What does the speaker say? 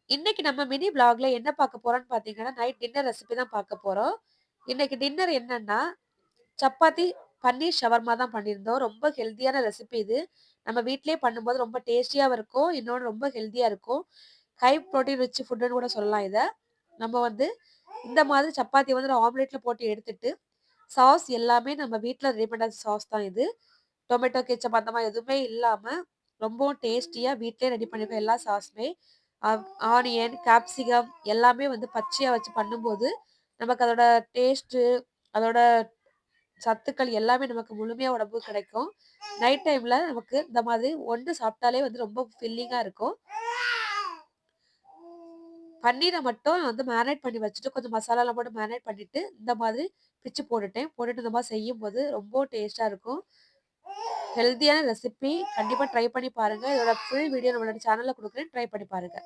இன்னைக்கு நம்ம மினி விளாக்ல என்ன பார்க்க போறோம்னு பார்த்தீங்கன்னா, நைட் டின்னர் ரெசிபி தான் பார்க்க போறோம். இன்னைக்கு டின்னர் என்னன்னா, சப்பாத்தி, பன்னீர் ஷவர்மா தான் பண்ணியிருந்தோம். ரொம்ப ஹெல்தியான ரெசிபி இது. நம்ம வீட்லயே பண்ணும்போது ரொம்ப டேஸ்டியாவும் இருக்கும். இன்னொன்னு ரொம்ப ஹெல்தியா இருக்கும். ஹை புரோட்டீன் ரிச் ஃபுட்டுன்னு கூட சொல்லலாம் இத. நம்ம வந்து இந்த மாதிரி சப்பாத்திய வந்து ஆம்லெட்ல போட்டு எடுத்துட்டு, சாஸ் எல்லாமே நம்ம வீட்ல ரெடி பண்ண சாஸ் தான் இது. டொமேட்டோ கெச்சப் அந்த மாரி எதுவுமே இல்லாம, ரொம்பவும் டேஸ்டியா வீட்லயே ரெடி பண்ணிருக்கோம் எல்லா சாஸுமே. அ ஆனியன், கேப்சிகம் எல்லாமே வந்து பச்சையா வச்சு பண்ணும்போது, நமக்கு அதோட டேஸ்ட்டு, அதோட சத்துக்கள் எல்லாமே நமக்கு முழுமையா உடம்புக்கு கிடைக்கும். நைட் டைம்ல நமக்கு இந்த மாதிரி ஒண்ணு சாப்பிட்டாலே வந்து ரொம்ப ஃபில்லிங்கா இருக்கும். பன்னீர மட்டும் வந்து மேரினேட் பண்ணி வச்சுட்டு, கொஞ்சம் மசாலாலாம் போட்டு மேரினேட் பண்ணிட்டு, இந்த மாதிரி பிச்சு போட்டுட்டேன். போட்டுட்டு இந்த மாரி செய்யும்போது ரொம்ப டேஸ்ட்டா இருக்கும். ஹெல்தியான ரெசிபி. கண்டிப்பா ட்ரை பண்ணி பாருங்க. இதோட ஃபுல் வீடியோ நம்மளோட சேனல்ல குடுக்குறேன். ட்ரை பண்ணி பாருங்க.